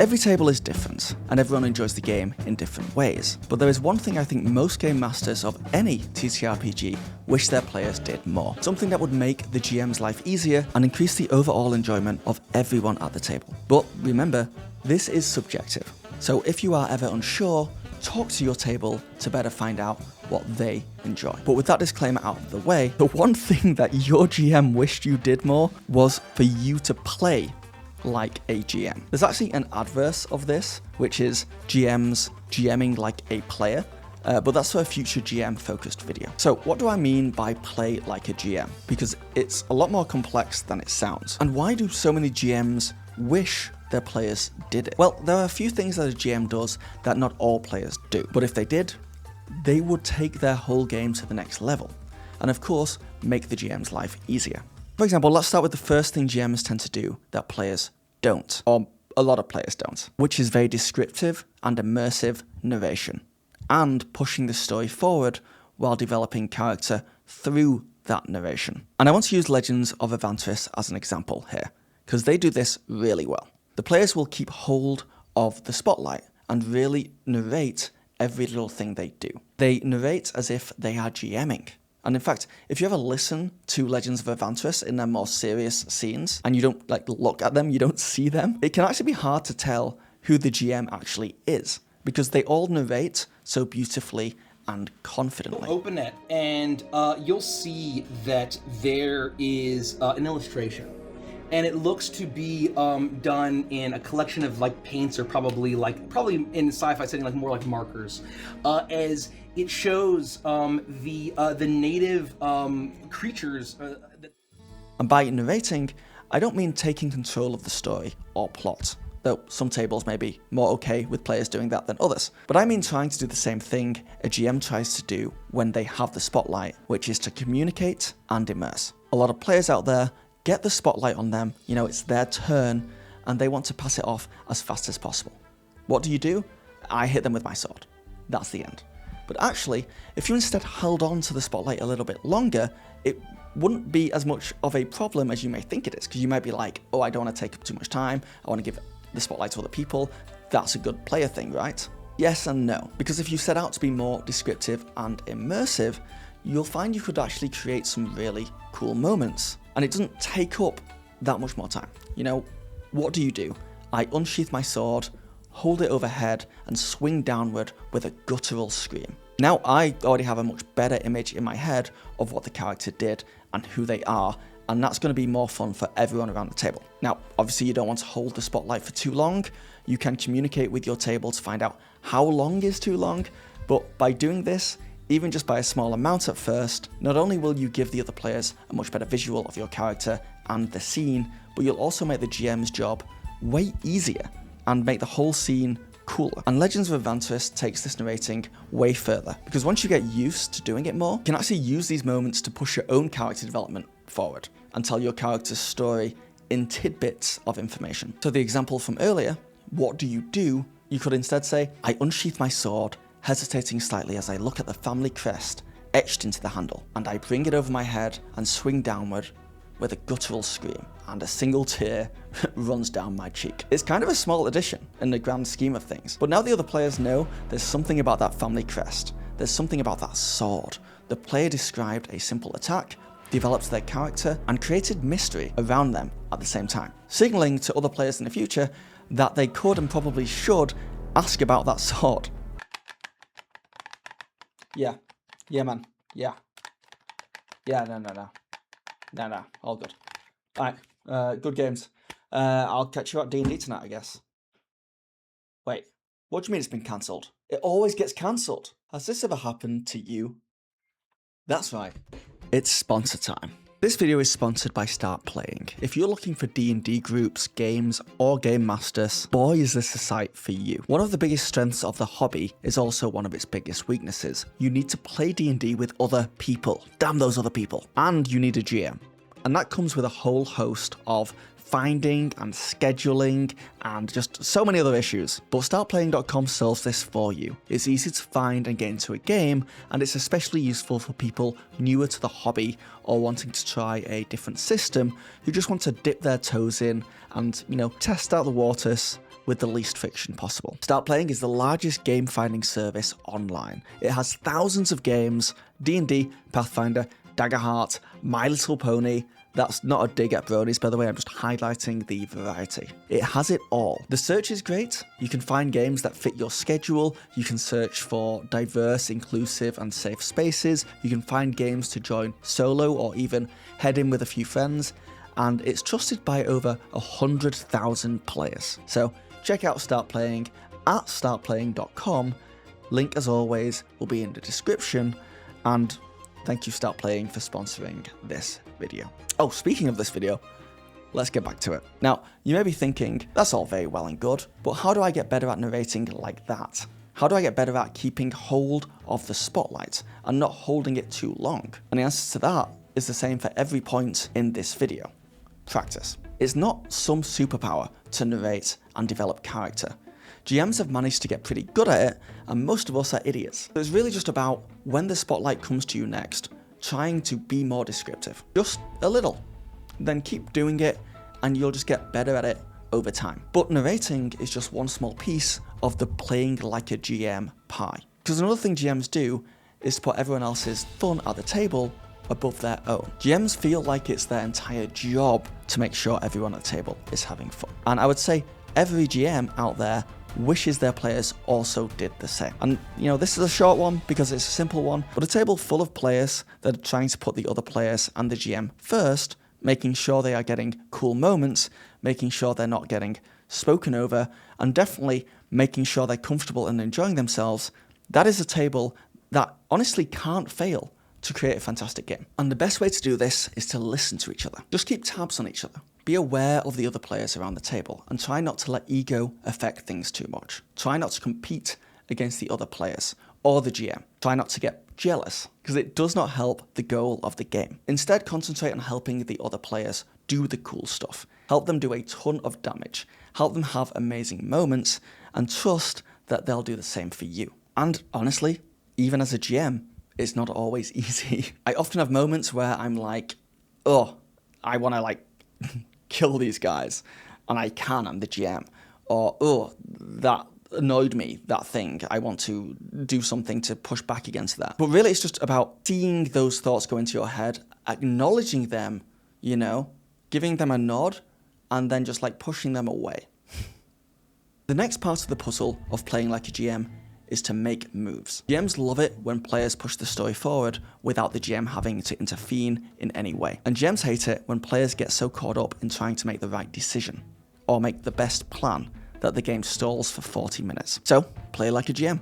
Every table is different, and everyone enjoys the game in different ways. But there is one thing I think most game masters of any TTRPG wish their players did more. Something that would make the GM's life easier and increase the overall enjoyment of everyone at the table. But remember, this is subjective. So if you are ever unsure, talk to your table to better find out what they enjoy. But with that disclaimer out of the way, the one thing that your GM wished you did more was for you to play like a GM. There's actually an adverse of this, which is GMs GMing like a player, but that's for a future GM focused video. So what do I mean by play like a GM? Because it's a lot more complex than it sounds. And why do so many GMs wish their players did it? Well, there are a few things that a GM does that not all players do, but if they did, they would take their whole game to the next level, and of course, make the GM's life easier. For example, let's start with the first thing GMs tend to do that players don't, or a lot of players don't, which is very descriptive and immersive narration, and pushing the story forward while developing character through that narration. And I want to use Legends of Avantris as an example here, because they do this really well. The players will keep hold of the spotlight and really narrate every little thing they do. They narrate as if they are GMing. And in fact, if you ever listen to Legends of Avantris in their more serious scenes, and you don't look at them, you don't see them, it can actually be hard to tell who the GM actually is, because they all narrate so beautifully and confidently. Open it, and you'll see that there is an illustration. And it looks to be done in a collection of paints, or probably in sci-fi setting, more like markers, as it shows the native creatures. And by narrating, I don't mean taking control of the story or plot, though some tables may be more okay with players doing that than others. But I mean trying to do the same thing a GM tries to do when they have the spotlight, which is to communicate and immerse. A lot of players out there get the spotlight on them, it's their turn, and they want to pass it off as fast as possible. What do? I hit them with my sword. That's the end. But actually, if you instead held on to the spotlight a little bit longer, it wouldn't be as much of a problem as you may think it is, because you might be like, oh, I don't want to take up too much time, I want to give the spotlight to other people. That's a good player thing, right? Yes and no, because if you set out to be more descriptive and immersive, you'll find you could actually create some really cool moments. And it doesn't take up that much more time. What do? I unsheath my sword, hold it overhead, and swing downward with a guttural scream. Now I already have a much better image in my head of what the character did and who they are, and that's going to be more fun for everyone around the table. Now, obviously you don't want to hold the spotlight for too long. You can communicate with your table to find out how long is too long, but by doing this, even just by a small amount at first, not only will you give the other players a much better visual of your character and the scene, but you'll also make the GM's job way easier and make the whole scene cooler. And Legends of Avantris takes this narrating way further, because once you get used to doing it more, you can actually use these moments to push your own character development forward and tell your character's story in tidbits of information. So the example from earlier, what do? You could instead say, I unsheath my sword, hesitating slightly as I look at the family crest etched into the handle, and I bring it over my head and swing downward with a guttural scream, and a single tear runs down my cheek. It's kind of a small addition in the grand scheme of things, but now the other players know there's something about that family crest, there's something about that sword. The player described a simple attack, developed their character, and created mystery around them at the same time, signaling to other players in the future that they could and probably should ask about that sword. Yeah, man. Yeah, no, all good. All right, good games. I'll catch you at D&D tonight, I guess. Wait, what do you mean it's been cancelled? It always gets cancelled. Has this ever happened to you? That's right. It's sponsor time. This video is sponsored by Start Playing. If you're looking for D&D groups, games, or game masters, boy is this the site for you. One of the biggest strengths of the hobby is also one of its biggest weaknesses. You need to play D&D with other people. Damn those other people. And you need a GM. And that comes with a whole host of finding and scheduling and just so many other issues. But startplaying.com solves this for you. It's easy to find and get into a game, and it's especially useful for people newer to the hobby or wanting to try a different system who just want to dip their toes in and, test out the waters with the least friction possible. Start Playing is the largest game finding service online. It has thousands of games: D&D, Pathfinder, Daggerheart, My Little Pony. That's not a dig at bronies, by the way, I'm just highlighting the variety. It has it all. The search is great. You can find games that fit your schedule. You can search for diverse, inclusive, and safe spaces. You can find games to join solo or even head in with a few friends. And it's trusted by over 100,000 players. So check out Start Playing at startplaying.com. Link, as always, will be in the description. And thank you, Start Playing, for sponsoring this video. Oh, speaking of this video, let's get back to it. Now, you may be thinking, that's all very well and good, but how do I get better at narrating like that? How do I get better at keeping hold of the spotlight and not holding it too long? And the answer to that is the same for every point in this video. Practice. It's not some superpower to narrate and develop character. GMs have managed to get pretty good at it, and most of us are idiots. So it's really just about, when the spotlight comes to you next, trying to be more descriptive. Just a little. Then keep doing it, and you'll just get better at it over time. But narrating is just one small piece of the playing like a GM pie. Because another thing GMs do is to put everyone else's fun at the table above their own. GMs feel like it's their entire job to make sure everyone at the table is having fun. And I would say every GM out there wishes their players also did the same. And this is a short one because it's a simple one, but a table full of players that are trying to put the other players and the GM first, making sure they are getting cool moments, making sure they're not getting spoken over, and definitely making sure they're comfortable and enjoying themselves. That is a table that honestly can't fail to create a fantastic game. And the best way to do this is to listen to each other. Just keep tabs on each other. Be aware of the other players around the table and try not to let ego affect things too much. Try not to compete against the other players or the GM. Try not to get jealous, because it does not help the goal of the game. Instead, concentrate on helping the other players do the cool stuff. Help them do a ton of damage. Help them have amazing moments, and trust that they'll do the same for you. And honestly, even as a GM, it's not always easy. I often have moments where I'm like, oh, I want to kill these guys, and I can, I'm the GM. Or, oh, that annoyed me, that thing. I want to do something to push back against that. But really, it's just about seeing those thoughts go into your head, acknowledging them, giving them a nod, and then just pushing them away. The next part of the puzzle of playing like a GM is to make moves. GMs love it when players push the story forward without the GM having to intervene in any way. And GMs hate it when players get so caught up in trying to make the right decision or make the best plan that the game stalls for 40 minutes. So, play like a GM.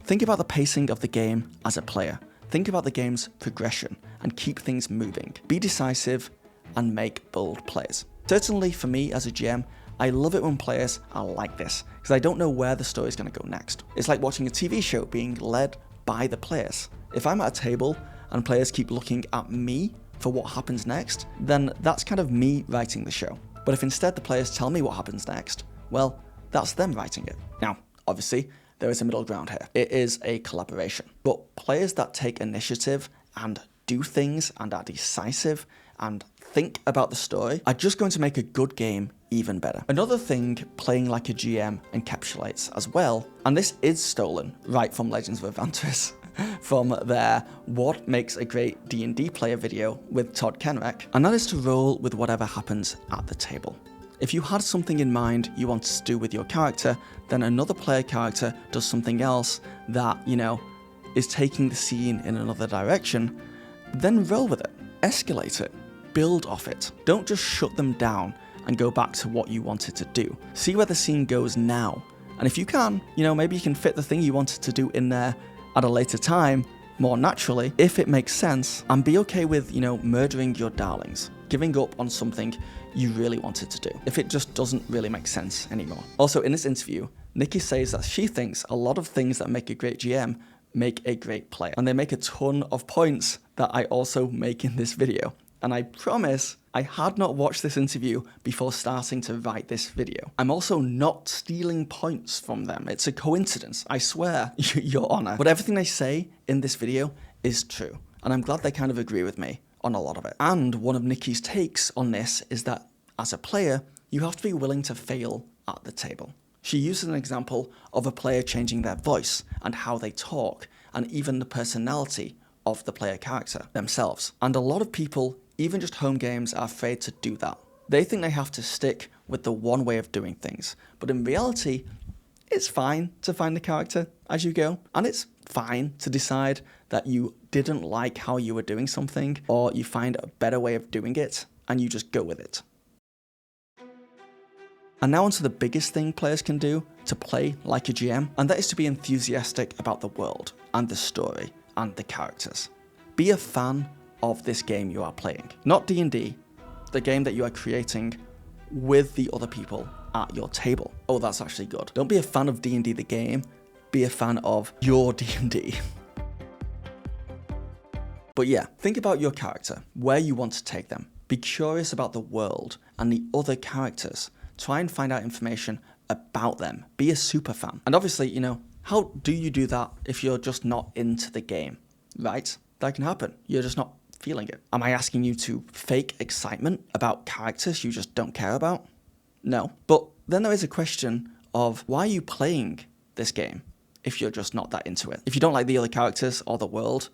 Think about the pacing of the game as a player. Think about the game's progression and keep things moving. Be decisive and make bold plays. Certainly for me as a GM, I love it when players are like this, because I don't know where the story is going to go next. It's like watching a TV show being led by the players. If I'm at a table and players keep looking at me for what happens next, then that's kind of me writing the show. But if instead the players tell me what happens next, well, that's them writing it. Now, obviously, there is a middle ground here. It is a collaboration. But players that take initiative and do things and are decisive and think about the story are just going to make a good game even better. Another thing playing like a GM encapsulates as well, and this is stolen right from Legends of Avantris, from their What Makes a Great D&D Player video with Todd Kenreck, and that is to roll with whatever happens at the table. If you had something in mind you wanted to do with your character, then another player character does something else that, is taking the scene in another direction, then roll with it, escalate it, build off it. Don't just shut them down and go back to what you wanted to do. See where the scene goes now. And if you can, maybe you can fit the thing you wanted to do in there at a later time, more naturally, if it makes sense, and be okay with, murdering your darlings, giving up on something you really wanted to do, if it just doesn't really make sense anymore. Also, in this interview, Nikki says that she thinks a lot of things that make a great GM make a great player, and they make a ton of points that I also make in this video. And I promise I had not watched this interview before starting to write this video. I'm also not stealing points from them. It's a coincidence, I swear, Your Honor. But everything they say in this video is true, and I'm glad they kind of agree with me on a lot of it. And one of Nikki's takes on this is that as a player, you have to be willing to fail at the table. She uses an example of a player changing their voice and how they talk, and even the personality of the player character themselves. And a lot of people, even just home games, are afraid to do that. They think they have to stick with the one way of doing things, but in reality, it's fine to find the character as you go, and it's fine to decide that you didn't like how you were doing something, or you find a better way of doing it, and you just go with it. And now onto the biggest thing players can do to play like a GM, and that is to be enthusiastic about the world, and the story, and the characters. Be a fan of this game you are playing. Not D&D, the game that you are creating with the other people at your table. Oh, that's actually good. Don't be a fan of D&D the game, be a fan of your D&D. But yeah, think about your character, where you want to take them. Be curious about the world and the other characters. Try and find out information about them. Be a super fan. And obviously, how do you do that if you're just not into the game, right? That can happen. You're just not feeling it. Am I asking you to fake excitement about characters you just don't care about? No. But then there is a question of, why are you playing this game if you're just not that into it? If you don't like the other characters or the world,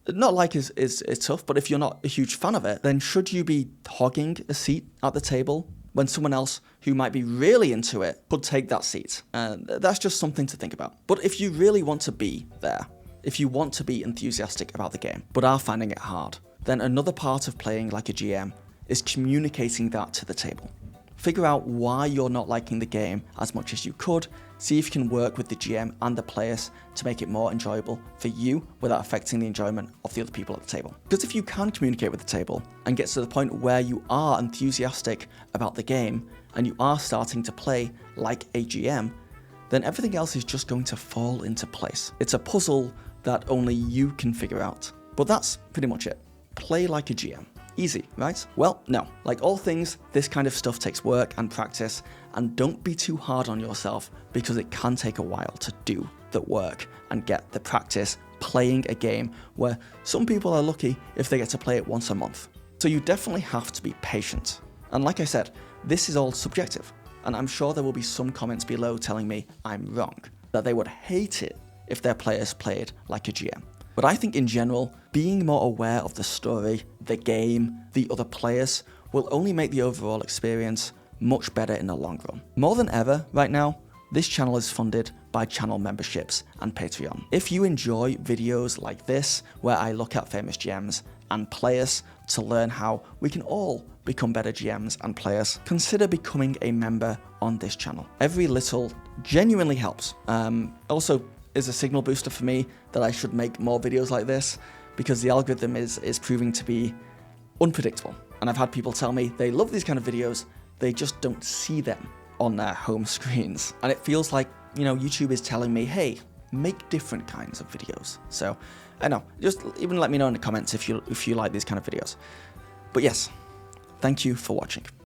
not like is tough, but if you're not a huge fan of it, then should you be hogging a seat at the table when someone else who might be really into it could take that seat? That's just something to think about. But if you really want to be there, if you want to be enthusiastic about the game, but are finding it hard, then another part of playing like a GM is communicating that to the table. Figure out why you're not liking the game as much as you could, see if you can work with the GM and the players to make it more enjoyable for you without affecting the enjoyment of the other people at the table. Because if you can communicate with the table and get to the point where you are enthusiastic about the game and you are starting to play like a GM, then everything else is just going to fall into place. It's a puzzle that only you can figure out. But that's pretty much it. Play like a GM. Easy, right? Well, no. Like all things, this kind of stuff takes work and practice, and don't be too hard on yourself because it can take a while to do the work and get the practice playing a game where some people are lucky if they get to play it once a month. So you definitely have to be patient. And like I said, this is all subjective, and I'm sure there will be some comments below telling me I'm wrong, that they would hate it if their players played like a GM. But I think in general, being more aware of the story, the game, the other players will only make the overall experience much better in the long run. More than ever right now, this channel is funded by channel memberships and Patreon. If you enjoy videos like this, where I look at famous GMs and players to learn how we can all become better GMs and players, consider becoming a member on this channel. Every little genuinely helps. Also, is a signal booster for me that I should make more videos like this, because the algorithm is proving to be unpredictable. And I've had people tell me they love these kind of videos, they just don't see them on their home screens. And it feels like, YouTube is telling me, hey, make different kinds of videos. So, I know, just even let me know in the comments if you like these kind of videos. But yes, thank you for watching.